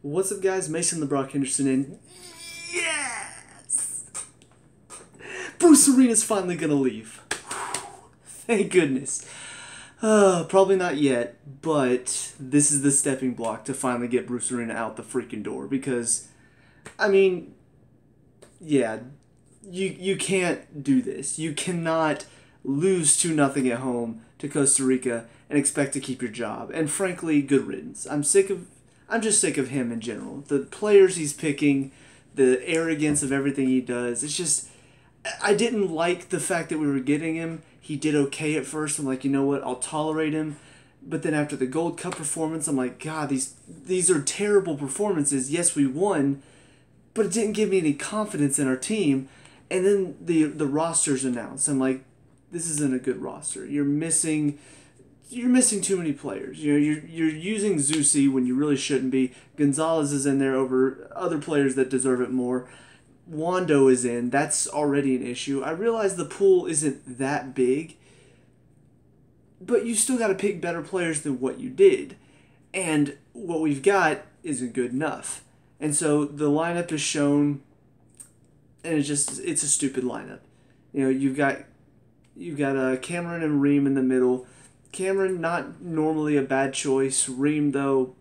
What's up, guys? Mason the Brock Henderson, and yes! Bruce Arena's finally gonna leave. Thank goodness. Probably not yet, but this is the stepping block to finally get Bruce Arena out the freaking door because, I mean, yeah, you can't do this. You cannot lose 2-0 at home to Costa Rica and expect to keep your job. And frankly, good riddance. I'm just sick of him in general. The players he's picking, the arrogance of everything he does. It's just, I didn't like the fact that we were getting him. He did okay at first. I'm like, you know what? I'll tolerate him. But then after the Gold Cup performance, I'm like, God, these are terrible performances. Yes, we won, but it didn't give me any confidence in our team. And then the roster's announced. I'm like, this isn't a good roster. You're missing too many players. You're using Zusi when you really shouldn't be. Gonzalez is in there over other players that deserve it more. Wando is in. That's already an issue. I realize the pool isn't that big, but you still got to pick better players than what you did. And what we've got isn't good enough. And so the lineup is shown, and it's a stupid lineup. You know, you've got Cameron and Ream in the middle. Cameron, not normally a bad choice. Ream, though,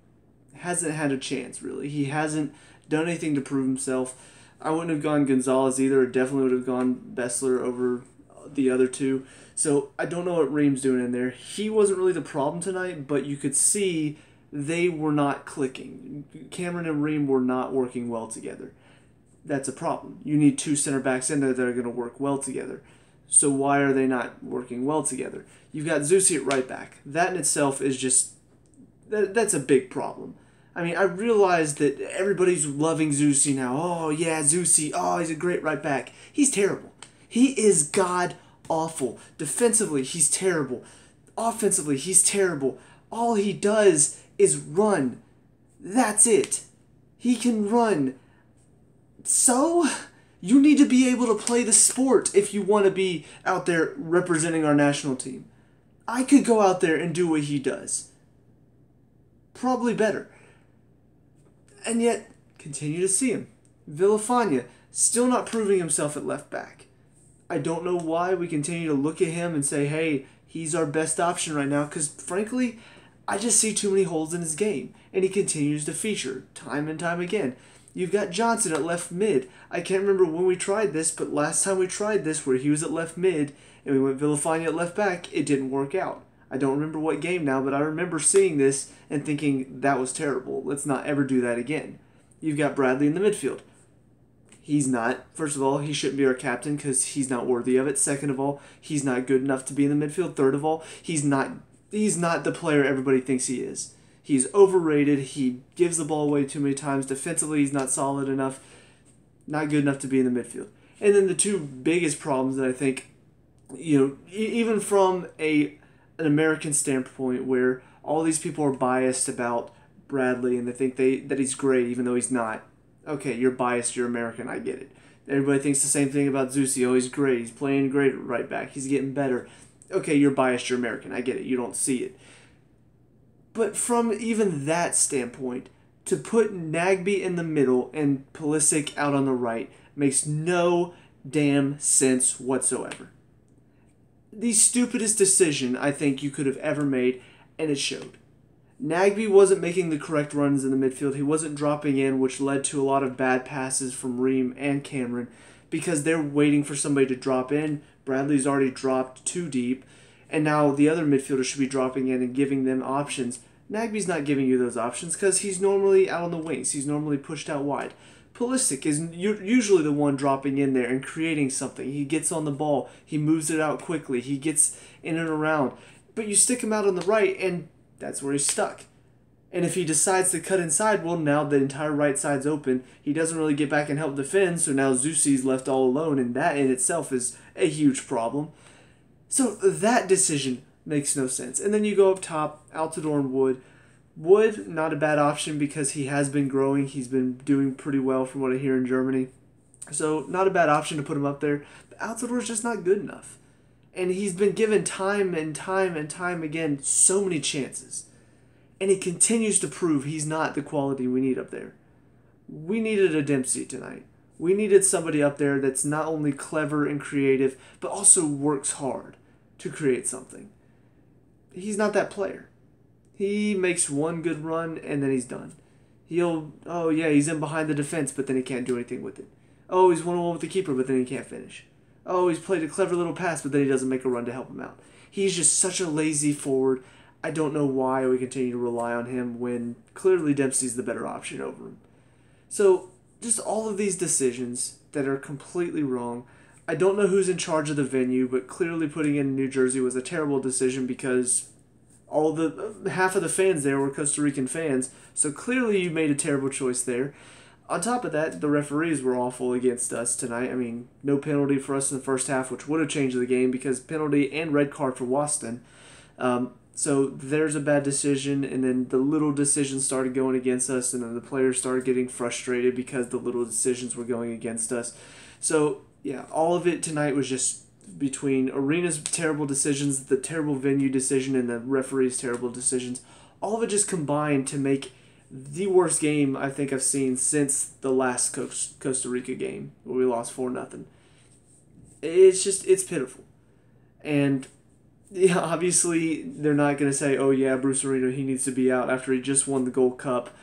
hasn't had a chance, really. He hasn't done anything to prove himself. I wouldn't have gone Gonzalez either. I definitely would have gone Bessler over the other two. So I don't know what Ream's doing in there. He wasn't really the problem tonight, but you could see they were not clicking. Cameron and Ream were not working well together. That's a problem. You need two center backs in there that are going to work well together. So why are they not working well together? You've got Zusi at right back. That in itself is just, that's a big problem. I mean, I realize that everybody's loving Zusi now. Oh, yeah, Zusi. Oh, he's a great right back. He's terrible. He is god-awful. Defensively, he's terrible. Offensively, he's terrible. All he does is run. That's it. He can run. So, you need to be able to play the sport if you want to be out there representing our national team. I could go out there and do what he does. Probably better. And yet, continue to see him. Villafania, still not proving himself at left back. I don't know why we continue to look at him and say, hey, he's our best option right now, because frankly, I just see too many holes in his game. And he continues to feature time and time again. You've got Johnson at left mid. I can't remember when we tried this, but last time we tried this where he was at left mid and we went Villafania at left back, it didn't work out. I don't remember what game now, but I remember seeing this and thinking that was terrible. Let's not ever do that again. You've got Bradley in the midfield. He's not. First of all, he shouldn't be our captain because he's not worthy of it. Second of all, he's not good enough to be in the midfield. Third of all, he's not the player everybody thinks he is. He's overrated. He gives the ball away too many times. Defensively, he's not solid enough. Not good enough to be in the midfield. And then the two biggest problems that I think, even from an American standpoint where all these people are biased about Bradley and they think that he's great even though he's not. Okay, you're biased, you're American, I get it. Everybody thinks the same thing about Zusi. Oh, he's great, he's playing great at right back, he's getting better. Okay, you're biased, you're American, I get it, you don't see it. But from even that standpoint, to put Nagbe in the middle and Pulisic out on the right makes no damn sense whatsoever. The stupidest decision I think you could have ever made, and it showed. Nagbe wasn't making the correct runs in the midfield. He wasn't dropping in, which led to a lot of bad passes from Ream and Cameron because they're waiting for somebody to drop in. Bradley's already dropped too deep, and now the other midfielder should be dropping in and giving them options. Nagbe's not giving you those options because he's normally out on the wings. He's normally pushed out wide. Pulisic is usually the one dropping in there and creating something. He gets on the ball. He moves it out quickly. He gets in and around. But you stick him out on the right, and that's where he's stuck. And if he decides to cut inside, well, now the entire right side's open. He doesn't really get back and help defend, so now Zusi's left all alone, and that in itself is a huge problem. So that decision makes no sense. And then you go up top, Altidore and Wood. Wood, not a bad option because he has been growing. He's been doing pretty well from what I hear in Germany. So not a bad option to put him up there. But Altidore's just not good enough. And he's been given time and time and time again so many chances. And he continues to prove he's not the quality we need up there. We needed a Dempsey tonight. We needed somebody up there that's not only clever and creative, but also works hard to create something. He's not that player. He makes one good run and then he's done. He's in behind the defense, but then he can't do anything with it. Oh, he's 1-on-1 with the keeper, but then he can't finish. Oh, he's played a clever little pass, but then he doesn't make a run to help him out. He's just such a lazy forward. I don't know why we continue to rely on him when clearly Dempsey's the better option over him. So, just all of these decisions that are completely wrong. I don't know who's in charge of the venue, but clearly putting in New Jersey was a terrible decision because half of the fans there were Costa Rican fans. So clearly you made a terrible choice there. On top of that, the referees were awful against us tonight. I mean, no penalty for us in the first half, which would have changed the game because penalty and red card for Waston. So there's a bad decision, and then the little decisions started going against us, and then the players started getting frustrated because the little decisions were going against us. So, yeah, all of it tonight was just between Arena's terrible decisions, the terrible venue decision, and the referee's terrible decisions. All of it just combined to make the worst game I think I've seen since the last Costa Rica game where we lost 4-0. It's pitiful. And yeah, obviously they're not going to say, oh yeah, Bruce Arena, he needs to be out after he just won the Gold Cup.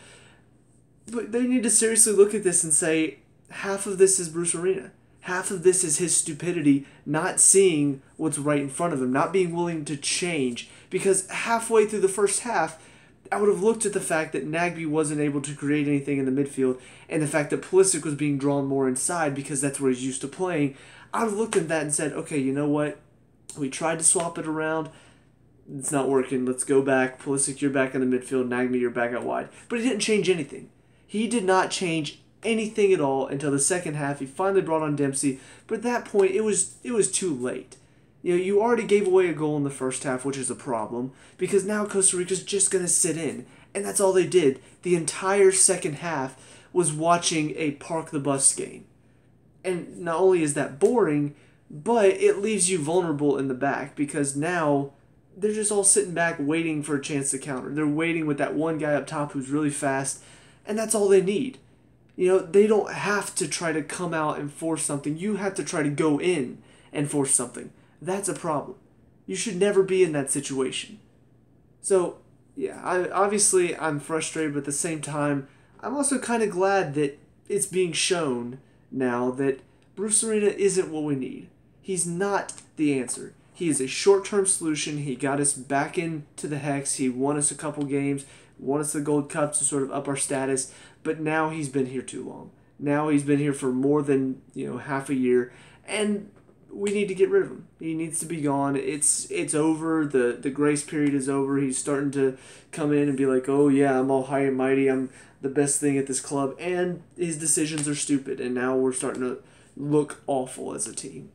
But they need to seriously look at this and say, half of this is Bruce Arena. Half of this is his stupidity, not seeing what's right in front of him, not being willing to change. Because halfway through the first half, I would have looked at the fact that Nagbe wasn't able to create anything in the midfield and the fact that Pulisic was being drawn more inside because that's where he's used to playing. I would have looked at that and said, okay, you know what? We tried to swap it around. It's not working. Let's go back. Pulisic, you're back in the midfield. Nagbe, you're back out wide. But he didn't change anything. He did not change anything at all until the second half. He finally brought on Dempsey. But at that point, it was too late. You already gave away a goal in the first half, which is a problem, because now Costa Rica's just going to sit in. And that's all they did. The entire second half was watching a park the bus game. And not only is that boring, but it leaves you vulnerable in the back, because now they're just all sitting back waiting for a chance to counter. They're waiting with that one guy up top who's really fast, and that's all they need. They don't have to try to come out and force something. You have to try to go in and force something. That's a problem. You should never be in that situation. So, yeah, I'm frustrated, but at the same time, I'm also kind of glad that it's being shown now that Bruce Arena isn't what we need. He's not the answer. He is a short-term solution. He got us back into the Hex. He won us a couple games, won us the Gold Cup to sort of up our status, but now he's been here too long. Now he's been here for more than, half a year, and we need to get rid of him. He needs to be gone. It's over. The grace period is over. He's starting to come in and be like, oh yeah, I'm all high and mighty. I'm the best thing at this club. And his decisions are stupid. And now we're starting to look awful as a team.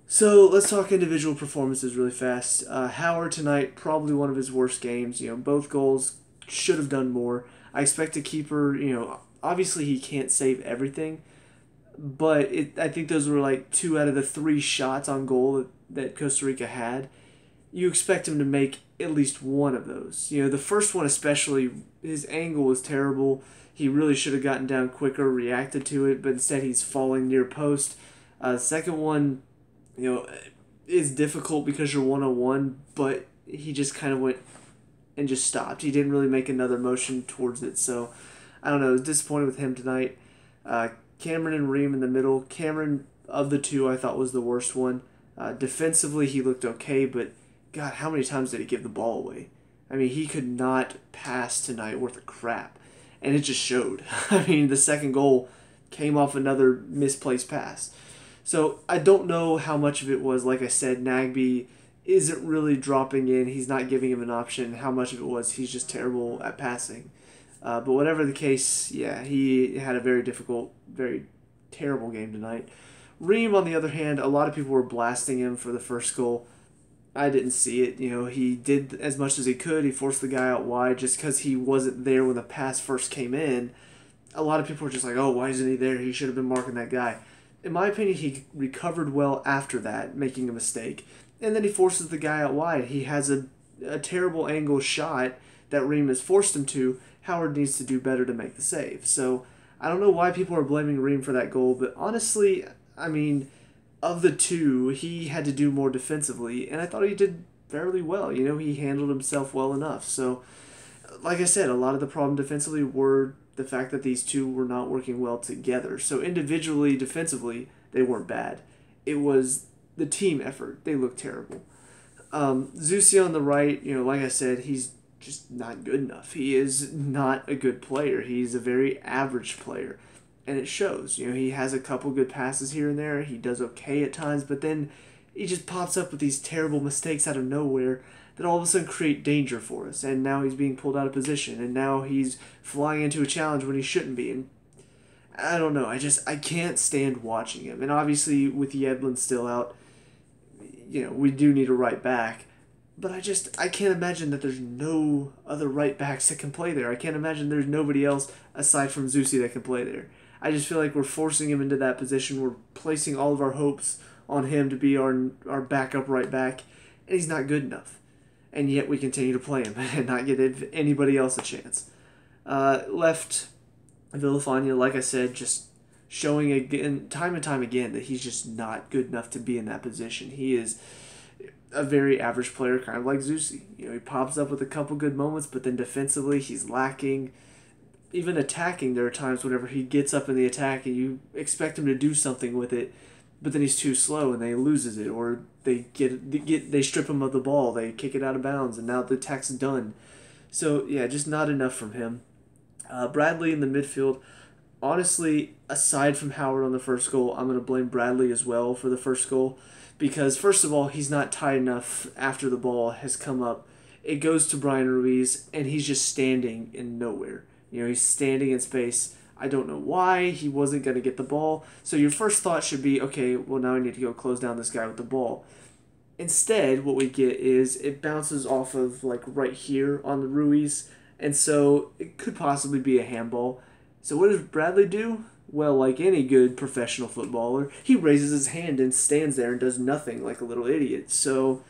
So let's talk individual performances really fast. Howard tonight, probably one of his worst games. Both goals should have done more. I expect a keeper, obviously he can't save everything. But I think those were like 2 out of the 3 shots on goal that Costa Rica had. You expect him to make at least one of those. The first one especially, his angle was terrible. He really should have gotten down quicker, reacted to it, but instead he's falling near post. Second one, is difficult because you're 1-on-1, but he just kind of went and just stopped. He didn't really make another motion towards it, so I don't know. I was disappointed with him tonight. Cameron and Ream in the middle. Cameron, of the two, I thought was the worst one. Defensively, he looked okay, but God, how many times did he give the ball away? I mean, he could not pass tonight worth a crap, and it just showed. I mean, the second goal came off another misplaced pass. So I don't know how much of it was, like I said, Nagbe isn't really dropping in. He's not giving him an option. How much of it was he's just terrible at passing. But whatever the case, yeah, he had a very difficult, very terrible game tonight. Ream, on the other hand, a lot of people were blasting him for the first goal. I didn't see it. He did as much as he could. He forced the guy out wide just because he wasn't there when the pass first came in. A lot of people were just like, oh, why isn't he there? He should have been marking that guy. In my opinion, he recovered well after that, making a mistake. And then he forces the guy out wide. He has a terrible angle shot that Ream has forced him to, Howard needs to do better to make the save. So I don't know why people are blaming Ream for that goal, but honestly, I mean, of the two, he had to do more defensively, and I thought he did fairly well. You know, he handled himself well enough. So, like I said, a lot of the problem defensively were the fact that these two were not working well together. So individually, defensively, they weren't bad. It was the team effort. They looked terrible. Zusi on the right, you know, like I said, he's just not good enough. He is not a good player. He's a very average player. And it shows. You know, he has a couple good passes here and there. He does okay at times, but then he just pops up with these terrible mistakes out of nowhere that all of a sudden create danger for us. And now he's being pulled out of position, and now he's flying into a challenge when he shouldn't be. And I don't know. I can't stand watching him. And obviously, with Yedlin still out, you know, we do need a right back. But I can't imagine that there's no other right backs that can play there. I can't imagine there's nobody else aside from Zusi that can play there. I just feel like we're forcing him into that position. We're placing all of our hopes on him to be our backup right back, and he's not good enough. And yet we continue to play him and not give anybody else a chance. Left, Villafania, like I said, just showing again, time and time again, that he's just not good enough to be in that position. He is a very average player, kind of like Zusi. You know, he pops up with a couple good moments, but then defensively he's lacking. Even attacking, there are times whenever he gets up in the attack and you expect him to do something with it, but then he's too slow and they loses it, or they strip him of the ball, they kick it out of bounds, and now the attack's done. So yeah, just not enough from him. Bradley in the midfield. Honestly, aside from Howard on the first goal, I'm going to blame Bradley as well for the first goal, because first of all, he's not tight enough after the ball has come up. It goes to Brian Ruiz, and he's just standing in nowhere. You know, he's standing in space. I don't know why. He wasn't going to get the ball. So your first thought should be, okay, well, now I need to go close down this guy with the ball. Instead, what we get is it bounces off of, like, right here on the Ruiz, and so it could possibly be a handball. So what does Bradley do? Well, like any good professional footballer, he raises his hand and stands there and does nothing like a little idiot. So,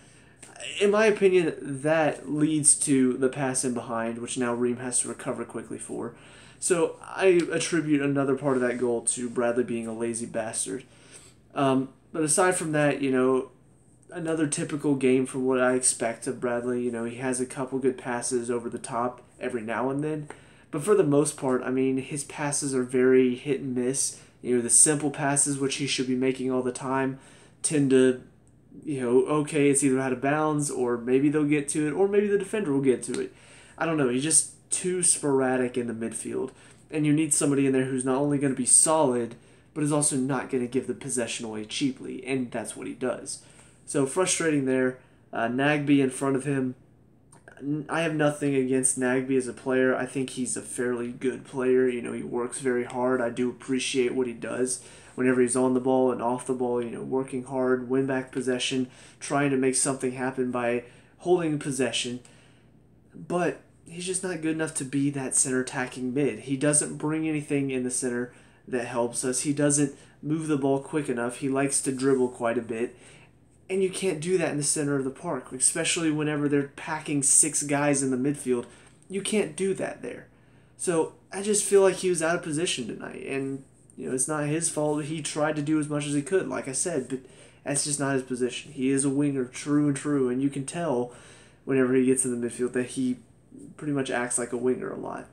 in my opinion, that leads to the pass in behind, which now Ream has to recover quickly for. So I attribute another part of that goal to Bradley being a lazy bastard. But aside from that, you know, another typical game from what I expect of Bradley. You know, he has a couple good passes over the top every now and then. But for the most part, I mean, his passes are very hit and miss. You know, the simple passes, which he should be making all the time, tend to, you know, okay, it's either out of bounds, or maybe they'll get to it, or maybe the defender will get to it. I don't know. He's just too sporadic in the midfield. And you need somebody in there who's not only going to be solid, but is also not going to give the possession away cheaply. And that's what he does. So frustrating there. Nagby in front of him. I have nothing against Nagby as a player. I think he's a fairly good player. You know, he works very hard. I do appreciate what he does whenever he's on the ball and off the ball, you know, working hard, win back possession, trying to make something happen by holding possession. But he's just not good enough to be that center attacking mid. He doesn't bring anything in the center that helps us. He doesn't move the ball quick enough. He likes to dribble quite a bit. And you can't do that in the center of the park, especially whenever they're packing 6 guys in the midfield. You can't do that there. So I just feel like he was out of position tonight. And, you know, it's not his fault. He tried to do as much as he could, like I said, but that's just not his position. He is a winger, true and true, and you can tell whenever he gets in the midfield that he pretty much acts like a winger a lot.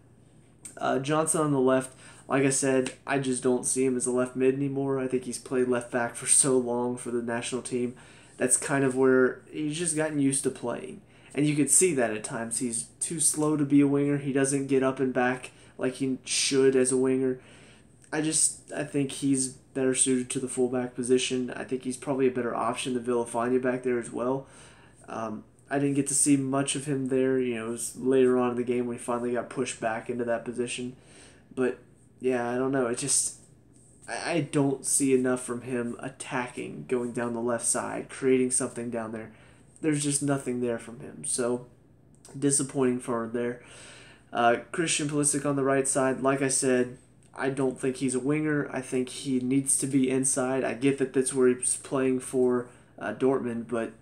Johnson on the left, like I said, I just don't see him as a left mid anymore. I think he's played left back for so long for the national team. That's kind of where he's just gotten used to playing. And you could see that at times. He's too slow to be a winger. He doesn't get up and back like he should as a winger. I think he's better suited to the fullback position. I think he's probably a better option than Villafania back there as well. I didn't get to see much of him there. You know, it was later on in the game when he finally got pushed back into that position. But, yeah, I don't know. I don't see enough from him attacking, going down the left side, creating something down there. There's just nothing there from him. So, disappointing for him there. Christian Pulisic on the right side, like I said, I don't think he's a winger. I think he needs to be inside. I get that that's where he's playing for Dortmund, but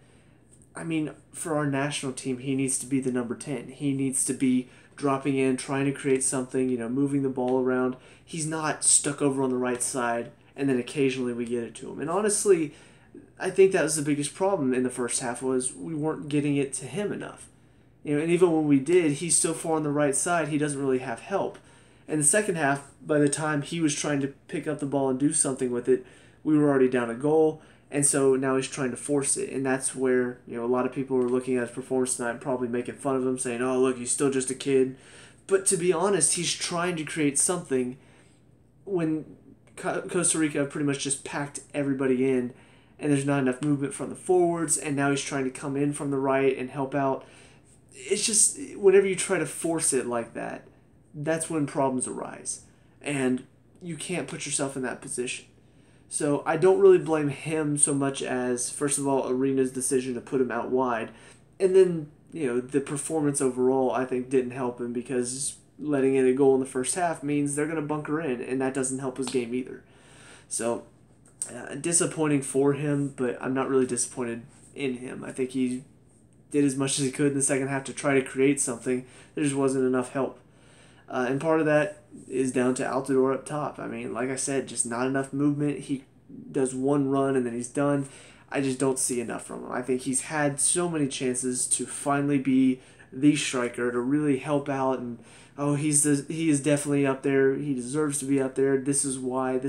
I mean, for our national team, he needs to be the number 10. He needs to be dropping in, trying to create something, moving the ball around. He's not stuck over on the right side, and then occasionally we get it to him. And honestly, I think that was the biggest problem in the first half was we weren't getting it to him enough. And even when we did, he's so far on the right side, he doesn't really have help. In the second half, by the time he was trying to pick up the ball and do something with it, we were already down a goal, and so now he's trying to force it. And that's where, a lot of people were looking at his performance tonight and probably making fun of him, saying, oh, look, he's still just a kid. But to be honest, he's trying to create something when Costa Rica pretty much just packed everybody in, and there's not enough movement from the forwards, and now he's trying to come in from the right and help out. It's just, whenever you try to force it like that, that's when problems arise. And you can't put yourself in that position. So I don't really blame him so much as, first of all, Arena's decision to put him out wide. And then, the performance overall, I think, didn't help him because letting in a goal in the first half means they're going to bunker in, and that doesn't help his game either. So, disappointing for him, but I'm not really disappointed in him. I think he did as much as he could in the second half to try to create something. There just wasn't enough help. And part of that is down to Altidore up top. I mean, like I said, just not enough movement. He does one run and then he's done. I just don't see enough from him. I think he's had so many chances to finally be the striker, to really help out, and he is definitely up there. He deserves to be up there. This is why.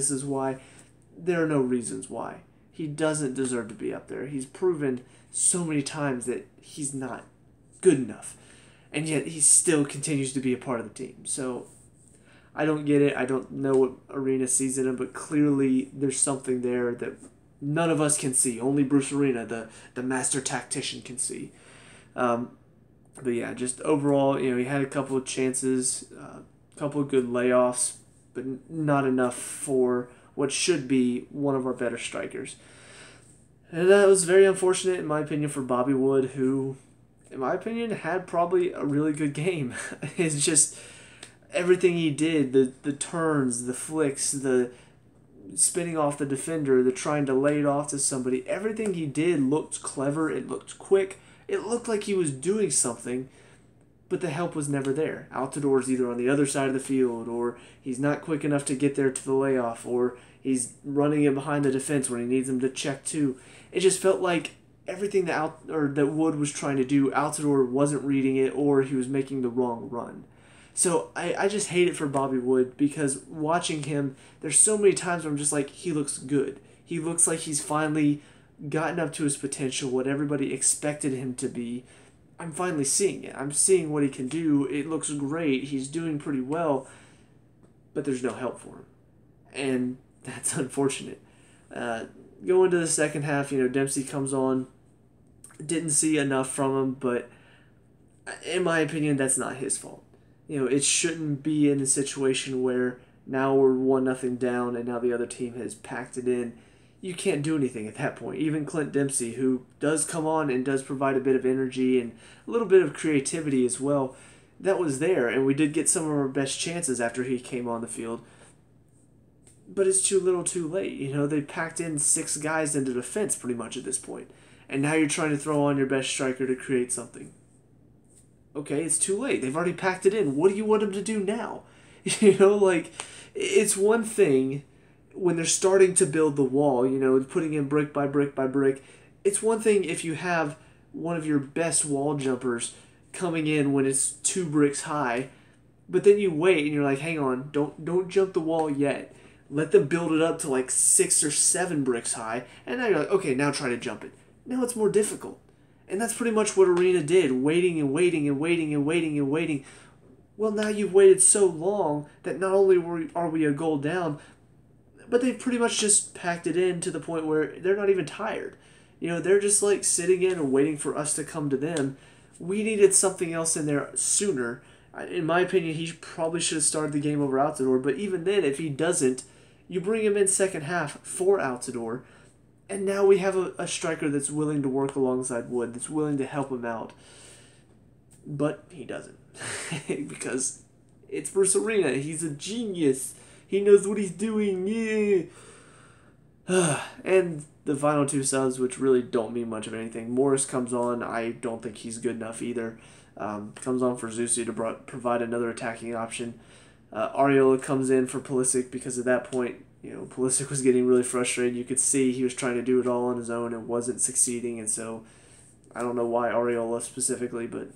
There are no reasons why. He doesn't deserve to be up there. He's proven so many times that he's not good enough. And yet he still continues to be a part of the team. So I don't get it. I don't know what Arena sees in him, but clearly there's something there that none of us can see. Only Bruce Arena, the master tactician, can see. But yeah, just overall, he had a couple of chances, a couple of good layoffs, but not enough for what should be one of our better strikers. And that was very unfortunate, in my opinion, for Bobby Wood, who, in my opinion, had probably a really good game. It's just everything he did, the turns, the flicks, the spinning off the defender, the trying to lay it off to somebody, everything he did looked clever, it looked quick, it looked like he was doing something, but the help was never there. Altidore's either on the other side of the field, or he's not quick enough to get there to the layoff, or he's running in behind the defense when he needs him to check too. It just felt like everything that Wood was trying to do, Altidore wasn't reading it, or he was making the wrong run. So I just hate it for Bobby Wood, because watching him, there's so many times where I'm just like, he looks good. He looks like he's finally gotten up to his potential, what everybody expected him to be. I'm finally seeing it. I'm seeing what he can do. It looks great. He's doing pretty well, but there's no help for him. And that's unfortunate. Going to the second half, Dempsey comes on. Didn't see enough from him, but in my opinion, that's not his fault. It shouldn't be in a situation where now we're 1-0 down and now the other team has packed it in. You can't do anything at that point. Even Clint Dempsey, who does come on and does provide a bit of energy and a little bit of creativity as well, that was there, and we did get some of our best chances after he came on the field. But it's too little too late. They packed in 6 guys into defense pretty much at this point. And now you're trying to throw on your best striker to create something. Okay, it's too late. They've already packed it in. What do you want them to do now? It's one thing when they're starting to build the wall, putting in brick by brick by brick. It's one thing if you have one of your best wall jumpers coming in when it's 2 bricks high, but then you wait and you're like, hang on, don't jump the wall yet. Let them build it up to like 6 or 7 bricks high, and now you're like, okay, now try to jump it. Now it's more difficult. And that's pretty much what Arena did, waiting and waiting and waiting and waiting and waiting. Well, now you've waited so long that not only are we a goal down, but they've pretty much just packed it in to the point where they're not even tired. They're just like sitting in and waiting for us to come to them. We needed something else in there sooner. In my opinion, he probably should have started the game over Altidore, but even then, if he doesn't, you bring him in second half for Altidore, and now we have a striker that's willing to work alongside Wood, that's willing to help him out. But he doesn't. Because it's Bruce Arena. He's a genius. He knows what he's doing. Yeah. And the final two subs, which really don't mean much of anything. Morris comes on. I don't think he's good enough either. Comes on for Zusi to provide another attacking option. Ariola comes in for Pulisic because at that point, Pulisic was getting really frustrated. You could see he was trying to do it all on his own and wasn't succeeding, and so I don't know why Ariola specifically, but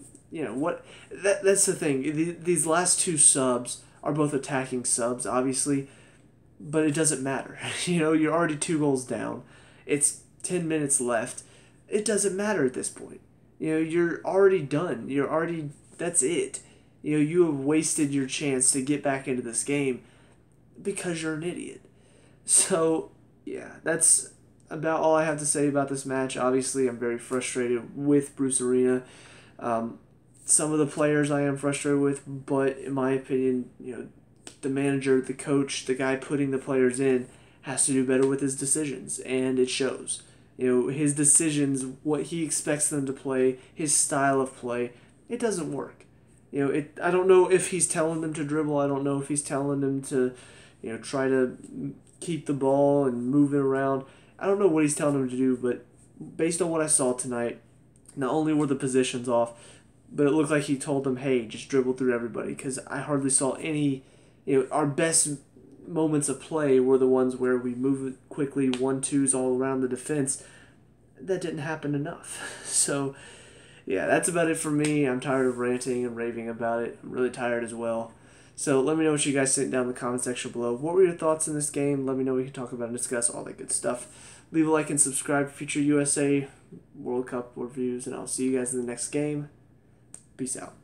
that's the thing. These last two subs are both attacking subs, obviously, but it doesn't matter. You're already 2 goals down. It's 10 minutes left. It doesn't matter at this point. You're already done. That's it. You have wasted your chance to get back into this game because you're an idiot. So, yeah, that's about all I have to say about this match. Obviously, I'm very frustrated with Bruce Arena. Some of the players I am frustrated with, but in my opinion, the manager, the coach, the guy putting the players in has to do better with his decisions, and it shows. His decisions, what he expects them to play, his style of play, it doesn't work. I don't know if he's telling them to dribble. I don't know if he's telling them to, try to keep the ball and move it around. I don't know what he's telling them to do, but based on what I saw tonight, not only were the positions off, but it looked like he told them, hey, just dribble through everybody, because I hardly saw any, our best moments of play were the ones where we move quickly, 1-2s all around the defense. That didn't happen enough. So, yeah, that's about it for me. I'm tired of ranting and raving about it. I'm really tired as well. So let me know what you guys think down in the comment section below. What were your thoughts in this game? Let me know. We can talk about and discuss all that good stuff. Leave a like and subscribe for future USA World Cup reviews, and I'll see you guys in the next game. Peace out.